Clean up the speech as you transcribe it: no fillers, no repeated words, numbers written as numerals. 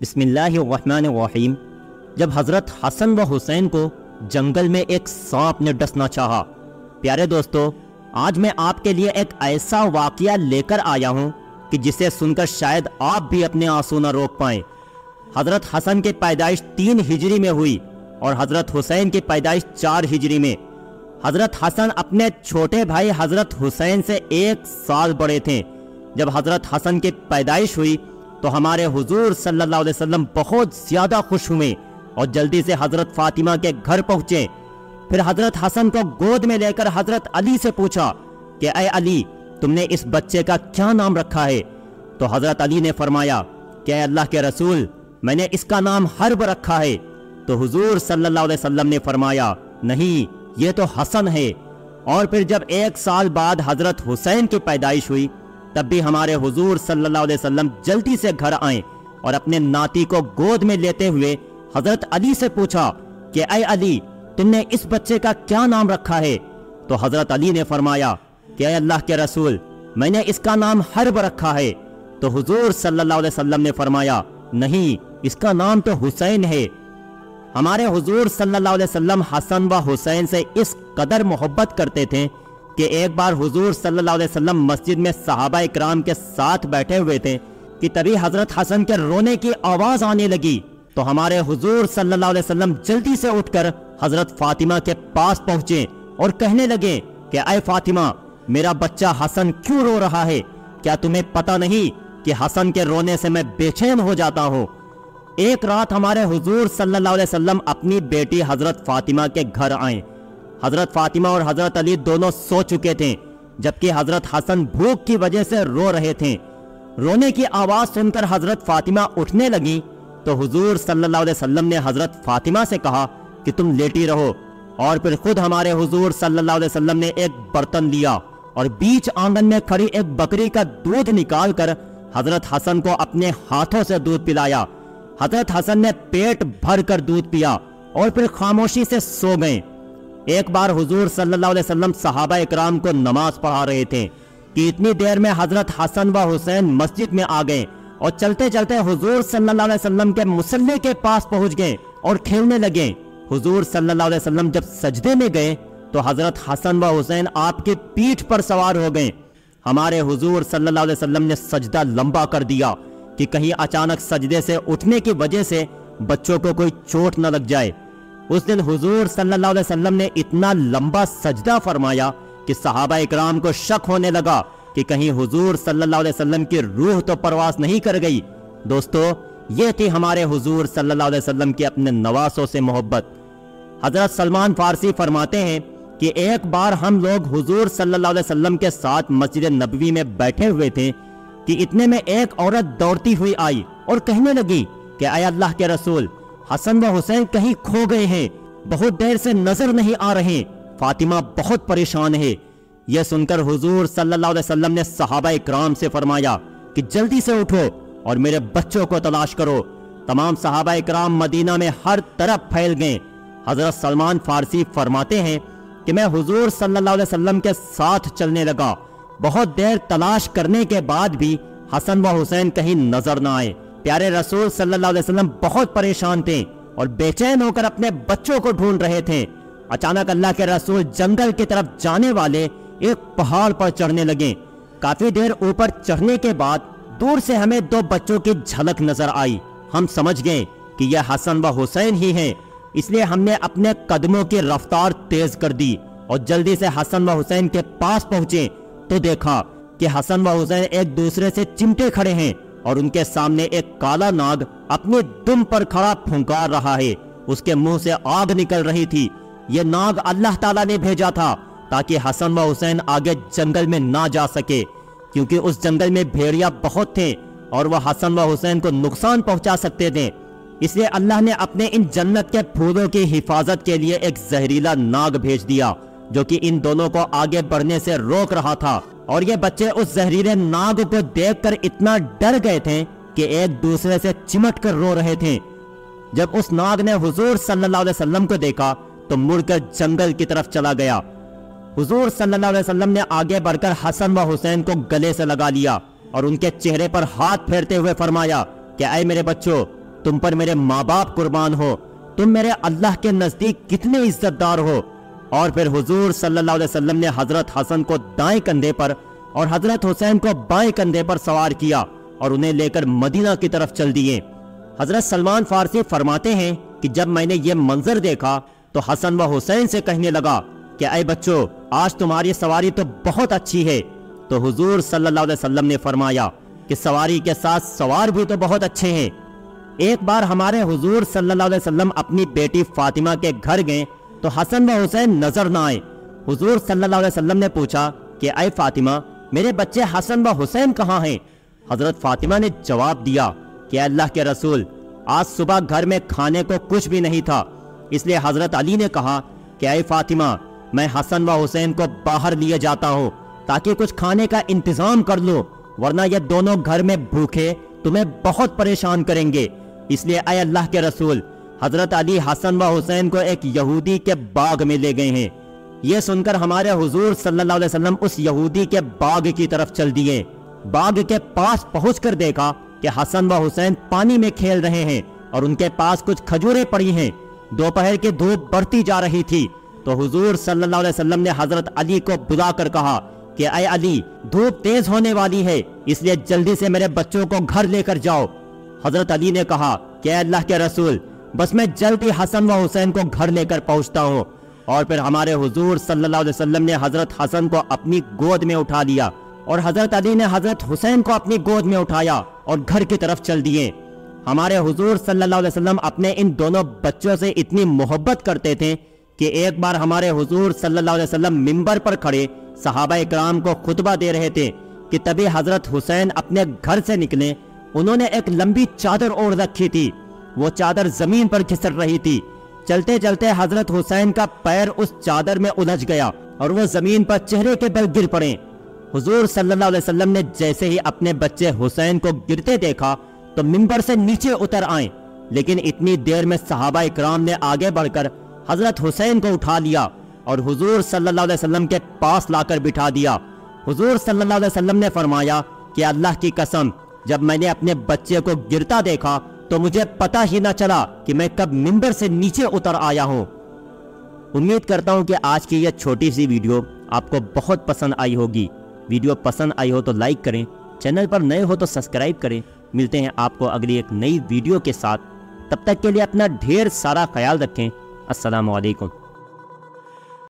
بسم اللہ الرحمن الرحیم۔ جب حضرت حسن و حسین کو جنگل میں ایک سانپ نے ڈسنا چاہا۔ پیارے دوستو، آج میں آپ کے لیے ایک ایسا واقعہ لے کر آیا ہوں کہ جسے سن کر شاید آپ بھی اپنے آنسو نہ روک پائیں۔ حضرت حسن کی پیدائش 3 ہجری میں ہوئی اور حضرت حسین کی پیدائش 4 ہجری میں۔ حضرت حسن اپنے چھوٹے بھائی حضرت حسین سے 1 سال بڑے تھے۔ جب حضرت حسن کی پیدائش ہوئی تو ہمارے حضور صلی اللہ علیہ وسلم بہت زیادہ خوش ہوئے اور جلدی سے حضرت فاطمہ کے گھر پہنچے۔ پھر حضرت حسن کو گود میں لے کر حضرت علی سے پوچھا کہ اے علی، تم نے اس بچے کا کیا نام رکھا ہے؟ تو حضرت علی نے فرمایا کہ اے اللہ کے رسول، میں نے اس کا نام حرب رکھا ہے۔ تو حضور صلی اللہ علیہ وسلم نے فرمایا نہیں، یہ تو حسن ہے۔ اور پھر جب 1 سال بعد حضرت حسین کی پیدائش ہوئی تب بھی ہمارے حضور صلی اللہ علیہ وسلم جلدی سے گھر آئیں اور اپنے ناتی کو گود میں لیتے ہوئے حضرت علی سے پوچھا کہ اے علی، تم نے اس بچے کا کیا نام رکھا ہے؟ تو حضرت علی نے فرمایا کہ اے اللہ کے رسول، میں نے اس کا نام حرب رکھا ہے۔ تو حضور صلی اللہ علیہ وسلم نے فرمایا نہیں، اس کا نام تو حسین ہے۔ ہمارے حضور صلی اللہ علیہ وسلم حسن و حسین سے اس قدر محبت کرتے تھے کہ ایک بار حضور صلی اللہ علیہ وسلم مسجد میں صحابہ اکرام کے ساتھ بیٹھے ہوئے تھے کہ تبھی حضرت حسن کے رونے کی آواز آنے لگی۔ تو ہمارے حضور صلی اللہ علیہ وسلم جلدی سے اٹھ کر حضرت فاطمہ کے پاس پہنچے اور کہنے لگے کہ اے فاطمہ، میرا بچہ حسن کیوں رو رہا ہے؟ کیا تمہیں پتہ نہیں کہ حسن کے رونے سے میں بے چین ہو جاتا ہوں؟ ایک رات ہمارے حضور صلی اللہ علیہ وسلم اپنی بیٹی حضرت فاطمہ کے گھر آئیں۔ حضرت فاطمہ اور حضرت علی دونوں سو چکے تھے، جبکہ حضرت حسن بھوک کی وجہ سے رو رہے تھے۔ رونے کی آواز سن کر حضرت فاطمہ اٹھنے لگی تو حضور صلی اللہ علیہ وسلم نے حضرت فاطمہ سے کہا کہ تم لیٹی رہو، اور پھر خود ہمارے حضور صلی اللہ علیہ وسلم نے ایک برتن لیا اور بیچ آنگن میں کھڑی ایک بکری کا دودھ نکال کر حضرت حسن کو اپنے ہاتھوں سے دودھ پلایا۔ حضرت حسن نے پیٹ بھر کر دودھ پیا اور پھر خاموشی سے سو گئے۔ ایک بار حضور صلی اللہ علیہ وسلم صحابہ اکرام کو نماز پڑھا رہے تھے کہ اتنی دیر میں حضرت حسن و حسین مسجد میں آ گئے اور چلتے چلتے حضور صلی اللہ علیہ وسلم کے مصلی کے پاس پہنچ گئے اور کھیلنے لگے۔ حضور صلی اللہ علیہ وسلم جب سجدے میں گئے تو حضرت حسن و حسین آپ کی پیٹھ پر سوار ہو گئے۔ ہمارے حضور صلی اللہ علیہ وسلم نے سجدہ لمبا کر دیا کہ کہیں اچانک سجدے سے اٹھنے کی وجہ سے بچوں کو کوئی چوٹ نہ لگ جائے۔ اس دن حضور صلی اللہ علیہ وسلم نے اتنا لمبا سجدہ فرمایا کہ صحابہ اکرام کو شک ہونے لگا کہ کہیں حضور صلی اللہ علیہ وسلم کی روح تو پرواز نہیں کر گئی۔ دوستو، یہ تھی ہمارے حضور صلی اللہ علیہ وسلم کی اپنے نواسوں سے محبت۔ حضرت سلمان فارسی فرماتے ہیں کہ ایک بار ہم لوگ حضور صلی اللہ علیہ وسلم کے ساتھ مسجد نبوی میں بیٹھے ہوئے تھے کہ اتنے میں ایک عورت دوڑتی ہوئی آئی اور کہنے لگی کہ اے اللہ کے رسول، حسن و حسین کہیں کھو گئے ہیں، بہت دیر سے نظر نہیں آ رہے، فاطمہ بہت پریشان ہے۔ یہ سن کر حضور صلی اللہ علیہ وسلم نے صحابہ اکرام سے فرمایا کہ جلدی سے اٹھو اور میرے بچوں کو تلاش کرو۔ تمام صحابہ اکرام مدینہ میں ہر طرف پھیل گئے۔ حضرت سلمان فارسی فرماتے ہیں کہ میں حضور صلی اللہ علیہ وسلم کے ساتھ چلنے لگا۔ بہت دیر تلاش کرنے کے بعد بھی حسن و حسین کہیں نظر نہ آئے۔ پیارے رسول صلی اللہ علیہ وسلم بہت پریشان تھے اور بے چین ہو کر اپنے بچوں کو ڈھونڈ رہے تھے۔ اچانک اللہ کے رسول جنگل کی طرف جانے والے ایک پہاڑ پر چڑھنے لگے۔ کافی دیر اوپر چڑھنے کے بعد دور سے ہمیں 2 بچوں کی جھلک نظر آئی۔ ہم سمجھ گئے کہ یہ حسن و حسین ہی ہیں، اس لیے ہم نے اپنے قدموں کی رفتار تیز کر دی اور جلدی سے حسن و حسین کے پاس پہنچے تو دیکھا کہ حسن و حسین ایک دوسرے سے چمٹے کھڑے ہیں اور ان کے سامنے ایک کالا ناگ اپنی دم پر کھڑا پھنکار رہا ہے۔ اس کے منہ سے آگ نکل رہی تھی۔ یہ ناگ اللہ تعالیٰ نے بھیجا تھا تاکہ حسن و حسین آگے جنگل میں نہ جا سکے، کیونکہ اس جنگل میں بھیڑیا بہت تھے اور وہ حسن و حسین کو نقصان پہنچا سکتے تھے۔ اس لیے اللہ نے اپنے ان جنت کے پھولوں کی حفاظت کے لیے ایک زہریلا ناگ بھیج دیا جو کہ ان دونوں کو آگے بڑھنے سے روک رہا تھا، اور یہ بچے اس زہریلے ناگ کو دیکھ کر اتنا ڈر گئے تھے کہ ایک دوسرے سے چمٹ کر رو رہے تھے۔ جب اس ناگ نے حضور صلی اللہ علیہ وسلم کو دیکھا تو مڑ کر جنگل کی طرف چلا گیا۔ حضور صلی اللہ علیہ وسلم نے آگے بڑھ کر حسن و حسین کو گلے سے لگا لیا اور ان کے چہرے پر ہاتھ پھیرتے ہوئے فرمایا کہ اے میرے بچوں، تم پر میرے ماں باپ قربان ہو، تم میرے اللہ کے نزدیک کتنے عزت دار ہو۔ اور پھر حضور صلی اللہ علیہ وسلم نے حضرت حسن کو دائیں کندھے پر اور حضرت حسین کو بائیں کندھے پر سوار کیا اور انہیں لے کر مدینہ کی طرف چل دیے۔ حضرت سلمان فارسی فرماتے ہیں کہ جب میں نے یہ منظر دیکھا تو حسن و حسین سے کہنے لگا کہ اے بچوں، آج تمہاری سواری تو بہت اچھی ہے۔ تو حضور صلی اللہ علیہ وسلم نے فرمایا کہ سواری کے ساتھ سوار بھی تو بہت اچھے ہیں۔ ایک بار ہمارے حضور صلی اللہ علیہ وسلم اپنی بیٹی فاطمہ کے گھر گئے تو حسن و حسین نظر نہ آئے۔ حضور صلی اللہ علیہ وسلم نے پوچھا کہ اے فاطمہ، میرے بچے حسن و حسین کہاں ہیں؟ حضرت فاطمہ نے جواب دیا کہ اللہ کے رسول، آج صبح گھر میں کھانے کو کچھ بھی نہیں تھا، اس لیے حضرت علی نے کہا کہ اے فاطمہ، میں حسن و حسین کو باہر لیے جاتا ہوں تاکہ کچھ کھانے کا انتظام کر لو، ورنہ یہ دونوں گھر میں بھوکے تمہیں بہت پریشان کریں گے۔ اس لیے اے اللہ کے رسول، حضرت علی حسن و حسین کو ایک یہودی کے باغ میں لے گئے ہیں۔ یہ سن کر ہمارے حضور صلی اللہ علیہ وسلم اس یہودی کے باغ کی طرف چل دیے۔ باغ کے پاس پہنچ کر دیکھا کہ حسن و حسین پانی میں کھیل رہے ہیں اور ان کے پاس کچھ کھجوریں پڑی ہیں۔ دوپہر کی دھوپ بڑھتی جا رہی تھی تو حضور صلی اللہ علیہ وسلم نے حضرت علی کو بلا کر کہا کہ اے علی، دھوپ تیز ہونے والی ہے، اس لیے جلدی سے میرے بچوں کو گھر لے کر جاؤ۔ حضرت علی نے کہا کہ اے اللہ کے رسول، بس میں جلد ہی حسن و حسین کو گھر لے کر پہنچتا ہوں۔ اور پھر ہمارے حضور صلی اللہ علیہ وسلم نے حضرت حسن کو اپنی گود میں اٹھا لیا اور حضرت علی نے حضرت حسین کو اپنی گود میں اٹھایا اور گھر کی طرف چل دیے۔ ہمارے حضور صلی اللہ علیہ وسلم اپنے ان دونوں بچوں سے اتنی محبت کرتے تھے کہ ایک بار ہمارے حضور صلی اللہ علیہ وسلم منبر پر کھڑے صحابہ اکرام کو خطبہ دے رہے تھے کہ تبھی حضرت حسین اپنے گھر سے نکلے۔ انہوں نے ایک لمبی چادر اوڑھ رکھی تھی، وہ چادر زمین پر کھسر رہی تھی۔ چلتے چلتے حضرت حسین کا پیر اس چادر میں الجھ گیا اور وہ زمین پر چہرے کے بل گر پڑے۔ حضور صلی اللہ علیہ وسلم نے جیسے ہی اپنے بچے حسین کو گرتے دیکھا تو منبر سے نیچے اتر آئے، لیکن اتنی دیر میں صحابہ اکرام نے آگے بڑھ کر حضرت حسین کو اٹھا لیا اور حضور صلی اللہ علیہ وسلم کے پاس لا کر بٹھا دیا۔ حضور صلی اللہ علیہ وسلم نے فرمایا کہ اللہ کی قسم، جب میں نے اپنے بچے کو گرتا دیکھا تو مجھے پتہ ہی نہ چلا کہ میں کب منبر سے نیچے اتر آیا ہوں۔ امید کرتا ہوں کہ آج کی یہ چھوٹی سی ویڈیو آپ کو بہت پسند آئی ہوگی۔ ویڈیو پسند آئی ہو تو لائک کریں، چینل پر نئے ہو تو سبسکرائب کریں۔ ملتے ہیں آپ کو اگلی ایک نئی ویڈیو کے ساتھ، تب تک کے لیے اپنا ڈھیر سارا خیال رکھیں۔ السلام علیکم۔